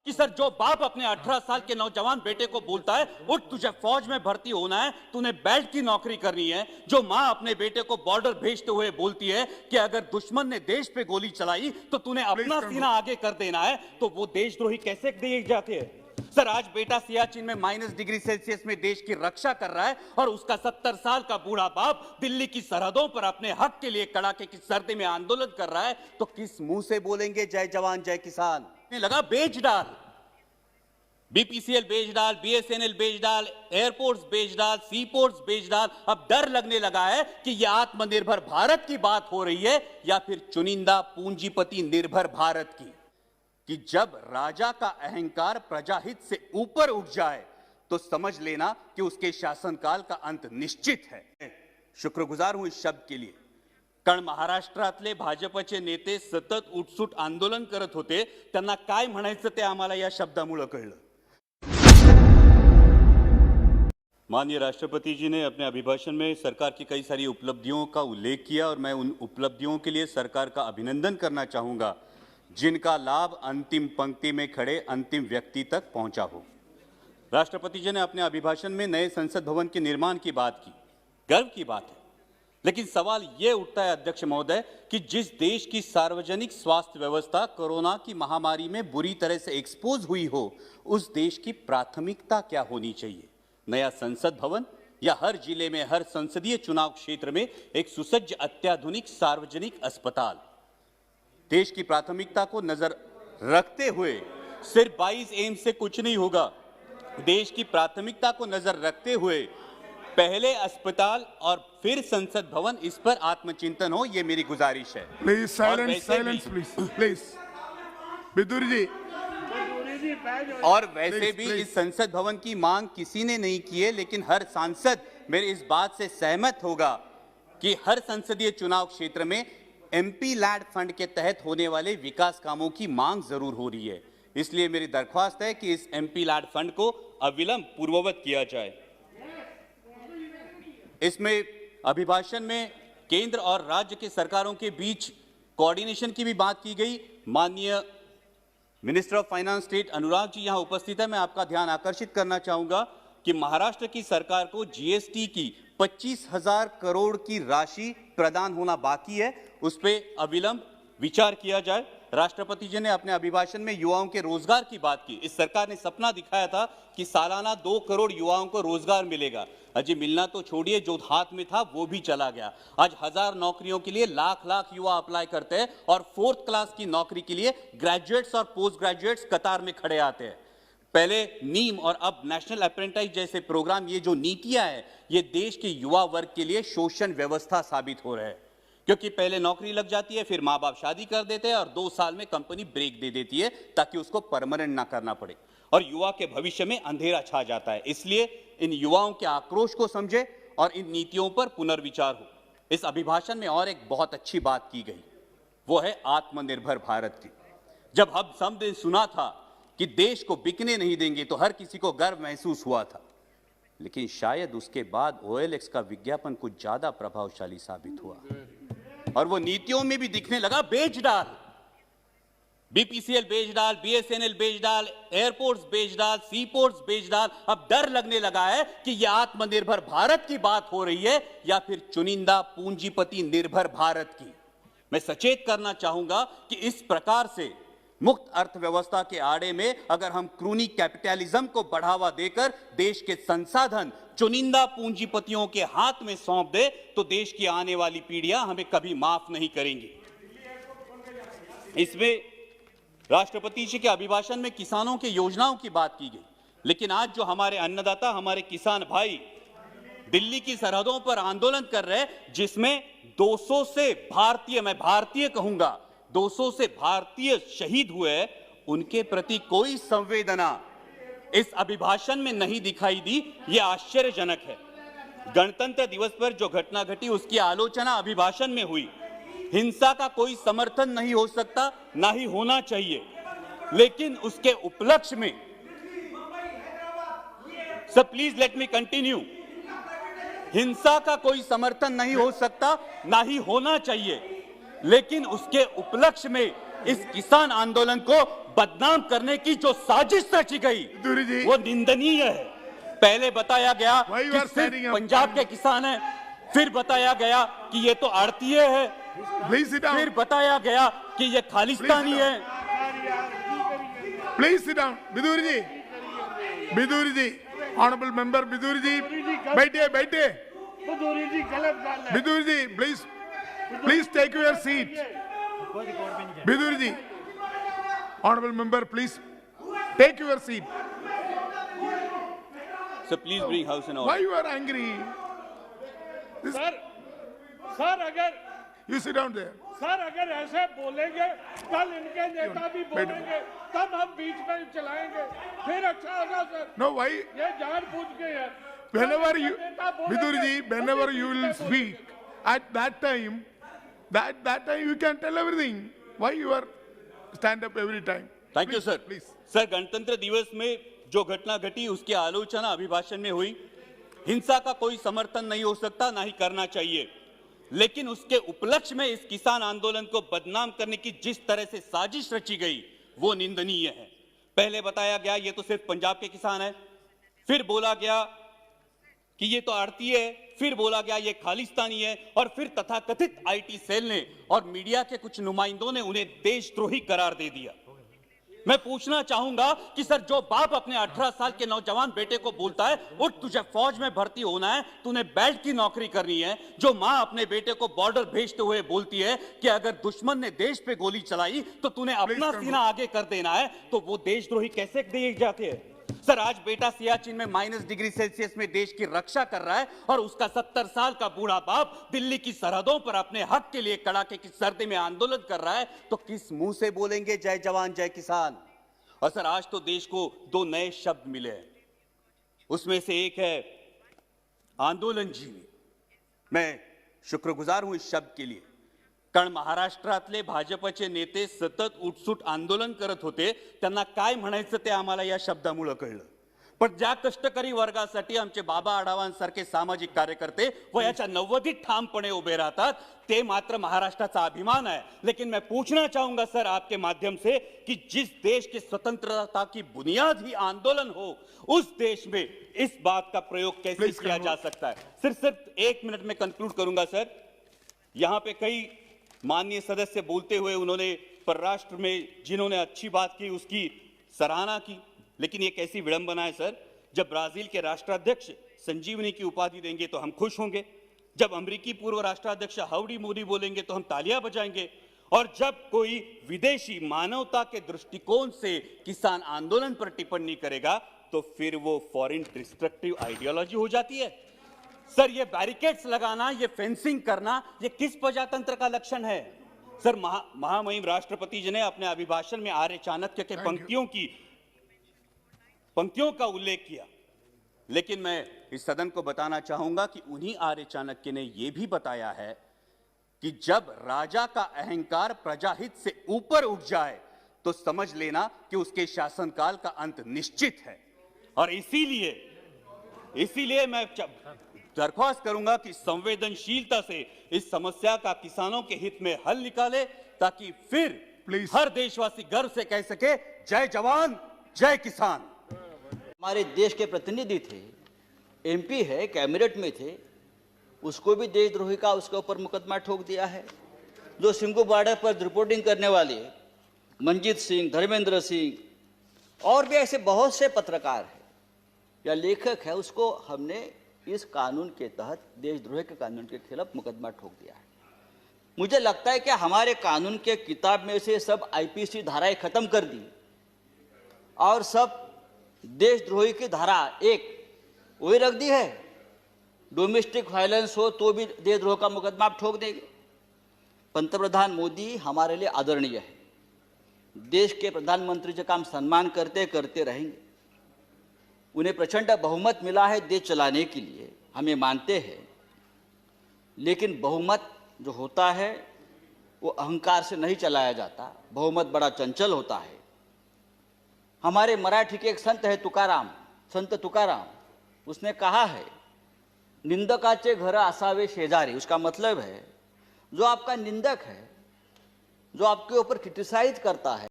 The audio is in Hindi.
कि सर जो बाप अपने 18 साल के नौजवान बेटे को बोलता है उठ तुझे फौज में भर्ती होना है, तूने बेल्ट की नौकरी करनी है, जो मां अपने बेटे को बॉर्डर भेजते हुए बोलती है कि अगर दुश्मन ने देश पे गोली चलाई तो तूने अपना सीना आगे कर देना है, तो वो देशद्रोही कैसे दिए जाते हैं? सर आज बेटा सियाचिन में -डिग्री सेल्सियस में देश की रक्षा कर रहा है और उसका 70 साल का बूढ़ा बाप दिल्ली की सरहदों पर अपने हक के लिए कड़ाके की सर्दी में आंदोलन कर रहा है, तो किस मुंह से बोलेंगे जय जवान जय किसान? लगा बेच डाल, बीपीसीएल बेच डाल, बीएसएनएल बेच डाल, एयरपोर्ट्स बेच डाल, सीपोर्ट्स बेच डाल। अब डर लगने लगा है कि यह आत्मनिर्भर भारत की बात हो रही है या फिर चुनिंदा पूंजीपति निर्भर भारत की, कि जब राजा का अहंकार प्रजाहित से ऊपर उठ जाए तो समझ लेना कि उसके शासनकाल का अंत निश्चित है। शुक्रगुजार हूं इस शब्द के लिए, कारण महाराष्ट्रातले भाजपचे नेते सतत उठसूट आंदोलन करत होते, त्यांना काय म्हणायचं ते आम्हाला या शब्दामुळे कळलं। माननीय राष्ट्रपति जी ने अपने अभिभाषण में सरकार की कई सारी उपलब्धियों का उल्लेख किया और मैं उन उपलब्धियों के लिए सरकार का अभिनंदन करना चाहूंगा जिनका लाभ अंतिम पंक्ति में खड़े अंतिम व्यक्ति तक पहुंचा हो। राष्ट्रपति जी ने अपने अभिभाषण में नए संसद भवन के निर्माण की बात की, गर्व की बात है, लेकिन सवाल यह उठता है अध्यक्ष महोदय कि जिस देश की सार्वजनिक स्वास्थ्य व्यवस्था कोरोना की महामारी में बुरी तरह से एक्सपोज हुई हो, उस देश की प्राथमिकता क्या होनी चाहिए? नया संसद भवन या हर जिले में हर संसदीय चुनाव क्षेत्र में एक सुसज्ज अत्याधुनिक सार्वजनिक अस्पताल? देश की प्राथमिकता को नजर रखते हुए सिर्फ 22 एम्स से कुछ नहीं होगा। देश की प्राथमिकता को नजर रखते हुए पहले अस्पताल और फिर संसद भवन, इस पर आत्मचिंतन हो, ये मेरी गुजारिश है। Please silence, silence please. Bidur ji. और वैसे भी इस संसद भवन की मांग किसी ने नहीं की है, लेकिन हर सांसद मेरे इस बात से सहमत होगा कि हर संसदीय चुनाव क्षेत्र में एमपी लैड फंड के तहत होने वाले विकास कामों की मांग जरूर हो रही है। इसलिए मेरी दरख्वास्त है कि इस एमपी लैड फंड को अविलंब पूर्ववत किया जाए। इसमें अभिभाषण में केंद्र और राज्य के सरकारों के बीच कोऑर्डिनेशन की भी बात की गई। माननीय minister of finance state Anurag ji यहां उपस्थित है। मैं आपका ध्यान आकर्षित करना चाहूंगा कि महाराष्ट्र की सरकार को जीएसटी की 25,000 करोड़ की राशि प्रदान होना बाकी है, उस पर अविलंब विचार किया जाए। राष्ट्रपति जी ने अपने अभिभाषण में युवाओं के रोजगार की बात की। इस सरकार ने सपना दिखाया था कि सालाना 2 करोड़ युवाओं को रोजगार मिलेगा। अजय मिलना तो छोड़िए, जो हाथ में था वो भी चला गया। आज 1000 नौकरियों के लिए लाख युवा अप्लाई करते हैं और 4th क्लास की नौकरी के लिए ग्रेजुएट्स और पोस्ट ग्रेजुएट्स कतार में खड़े आते हैं। पहले नीम और अब नेशनल अप्रेंटिस जैसे प्रोग्राम, ये जो नीतियां हैं, ये देश के युवा वर्ग के लिए शोषण व्यवस्था साबित हो रहे हैं, क्योंकि पहले नौकरी लग जाती है, फिर माँ बाप शादी कर देते हैं और 2 साल में कंपनी ब्रेक दे देती है ताकि उसको परमानेंट ना करना पड़े और युवा के भविष्य में अंधेरा छा जाता है। इसलिए इन युवाओं के आक्रोश को समझे और इन नीतियों पर पुनर्विचार हो। इस अभिभाषण में और एक बहुत अच्छी बात की गई, वो है आत्मनिर्भर भारत की। जब हम सबने सुना था कि देश को बिकने नहीं देंगे तो हर किसी को गर्व महसूस हुआ था, लेकिन शायद उसके बाद OLX का विज्ञापन कुछ ज्यादा प्रभावशाली साबित हुआ और वो नीतियों में भी दिखने लगा बेच डाल। बीपीसीएल बेच डाल, बीएसएनएल बेच डाल, एयरपोर्ट्स बेच डाल, सीपोर्ट्स बेच डाल। अब डर लगने लगा है कि यह आत्मनिर्भर भारत की बात हो रही है या फिर चुनिंदा पूंजीपति निर्भर भारत की। मैं सचेत करना चाहूंगा कि इस प्रकार से मुक्त अर्थव्यवस्था के आड़े में अगर हम क्रूनी कैपिटलिज्म को बढ़ावा देकर देश के संसाधन चुनिंदा पूंजीपतियों के हाथ में सौंप दे तो देश की आने वाली पीढ़ियां हमें कभी माफ नहीं करेंगी। इसमें राष्ट्रपति जी के अभिभाषण में किसानों की योजनाओं की बात की गई, लेकिन आज जो हमारे अन्नदाता, हमारे किसान भाई दिल्ली की सरहदों पर आंदोलन कर रहे हैं, जिसमें 200 से भारतीय, मैं भारतीय कहूंगा, 200 से भारतीय शहीद हुए, उनके प्रति कोई संवेदना इस अभिभाषण में नहीं दिखाई दी। यह आश्चर्यजनक है। गणतंत्र दिवस पर जो घटना घटी उसकी आलोचना अभिभाषण में हुई। हिंसा का कोई समर्थन नहीं हो सकता, ना ही होना चाहिए, लेकिन उसके उपलक्ष्य में, sir please let me continue, हिंसा का कोई समर्थन नहीं हो सकता, ना ही होना चाहिए, लेकिन उसके उपलक्ष्य में इस किसान आंदोलन को बदनाम करने की जो साजिश रची गई दूरी जी। वो निंदनीय है। पहले बताया गया Why you कि are सिर्फ standing up? पंजाब के किसान हैं, फिर बताया गया कि ये तो आड़तीय है, Please sit फिर down. बताया गया कि ये खालिस्तानी Please है। Please sit down. Biduri ji. Biduri ji. Honorable member Biduri ji. बैठिए बैठिए। बदूरी जी गलत बात है। Biduri ji, please take your seat. Biduri ji. Honorable member, please take your seat. So please bring house in Why order. you are angry? This, sir अगर you sit down there. ऐसे बोलेंगे कल इनके नेता भी बोलेंगे तब हम बीच में चलाएंगे फिर अच्छा होगा सर। No, why? ये जानबूझ के है। Whenever you, नेता बोलेंगे, Biduri ji, whenever you will बोलेंगे। speak, at that time you can tell everything. Why you are stand up every time? Thank you Please, sir. Please. Sir, गणतंत्र दिवस में जो घटना घटी उसकी आलोचना अभिभाषण में हुई। हिंसा का कोई समर्थन नहीं हो सकता, ना ही करना चाहिए, लेकिन उसके उपलक्ष्य में इस किसान आंदोलन को बदनाम करने की जिस तरह से साजिश रची गई वो निंदनीय है। पहले बताया गया ये तो सिर्फ पंजाब के किसान हैं, फिर बोला गया कि ये तो आड़ती है, फिर बोला गया ये खालिस्तानी है, और फिर तथाकथित आईटी सेल ने और मीडिया के कुछ नुमाइंदों ने उन्हें देशद्रोही करार दे दिया। मैं पूछना चाहूंगा कि सर, जो बाप अपने 18 साल के नौजवान बेटे को बोलता है उठ तुझे फौज में भर्ती होना है, तूने बेल्ट की नौकरी करनी है, जो मां अपने बेटे को बॉर्डर भेजते हुए बोलती है कि अगर दुश्मन ने देश पे गोली चलाई तो तूने अपना सीना आगे कर देना है, तो वो देशद्रोही कैसे दिए जाते हैं? सर, आज बेटा सियाचिन में -डिग्री सेल्सियस में देश की रक्षा कर रहा है और उसका 70 साल का बूढ़ा बाप दिल्ली की सरहदों पर अपने हक के लिए कड़ाके की सर्दी में आंदोलन कर रहा है, तो किस मुंह से बोलेंगे जय जवान जय किसान? और सर, आज तो देश को 2 नए शब्द मिले हैं, उसमें से एक है आंदोलन जीवी। मैं शुक्रगुजार हूं इस शब्द के लिए, कारण महाराष्ट्रातले भाजपचे नेते सतत उठसूट आंदोलन करत होते, त्यांना काय म्हणायचं ते आम्हाला या शब्दामुळे कळलं। पण ज्या कष्टकरी वर्गासाठी आमचे बाबा आढावांसारखे सामाजिक कार्यकर्ते वयाच्या 90 ठामपणे उभे राहतात, ते मात्र महाराष्ट्राचा अभिमान है। लेकिन मैं पूछना चाहूंगा सर आपके माध्यम से कि जिस देश की स्वतंत्रता की बुनियाद ही आंदोलन हो, उस देश में इस बात का प्रयोग कैसे किया जा सकता है? सिर्फ 1 मिनट में कंक्लूड करूंगा सर। यहां पे कई माननीय सदस्य बोलते हुए उन्होंने परराष्ट्र में जिन्होंने अच्छी बात की उसकी सराहना की, लेकिन ये कैसी विडंबना है सर, जब ब्राजील के राष्ट्राध्यक्ष संजीवनी की उपाधि देंगे तो हम खुश होंगे, जब अमेरिकी पूर्व राष्ट्राध्यक्ष हाउडी मोदी बोलेंगे तो हम तालियां बजाएंगे, और जब कोई विदेशी मानवता के दृष्टिकोण से किसान आंदोलन पर टिप्पणी करेगा तो फिर वो फॉरेन डिस्ट्रक्टिव आइडियोलॉजी हो जाती है। सर, ये बैरिकेड्स लगाना, ये फेंसिंग करना, ये किस प्रजातंत्र का लक्षण है? सर, महामहिम राष्ट्रपति जी ने अपने अभिभाषण में आर्य चाणक्य के पंक्तियों का उल्लेख किया, लेकिन मैं इस सदन को बताना चाहूंगा कि उन्हीं आर्य चाणक्य ने यह भी बताया है कि जब राजा का अहंकार प्रजाहित से ऊपर उठ जाए तो समझ लेना कि उसके शासनकाल का अंत निश्चित है। और इसीलिए मैं दरख्वास्त करूंगा कि संवेदनशीलता से इस समस्या का किसानों के हित में हल निकाले, ताकि फिर हर देशवासी गर्व से कह सके जय जवान जय किसान। हमारे देश के प्रतिनिधि थे, एमपी है, कैबिनेट में थे, उसको भी देशद्रोही का उसके ऊपर मुकदमा ठोक दिया है। जो सिंगू बॉर्डर पर रिपोर्टिंग करने वाले मंजीत सिंह, धर्मेंद्र सिंह और भी ऐसे बहुत से पत्रकार हैं या लेखक है, उसको हमने इस कानून के तहत देशद्रोह के कानून के खिलाफ मुकदमा ठोक दिया है। मुझे लगता है कि हमारे कानून के किताब में से सब आईपीसी धाराएं खत्म कर दी और सब देशद्रोही की धारा एक वही रख दी है। डोमेस्टिक वायलेंस हो तो भी देशद्रोह का मुकदमा आप ठोक देंगे। पंतप्रधान मोदी हमारे लिए आदरणीय है, देश के प्रधानमंत्री का हम सम्मान करते करते रहेंगे। उन्हें प्रचंड बहुमत मिला है देश चलाने के लिए, हमें मानते हैं, लेकिन बहुमत जो होता है वो अहंकार से नहीं चलाया जाता, बहुमत बड़ा चंचल होता है। हमारे मराठी के एक संत है तुकाराम, संत तुकाराम, उसने कहा है निंदकाचे घर असावे शेजारी। उसका मतलब है जो आपका निंदक है, जो आपके ऊपर क्रिटिसाइज करता है,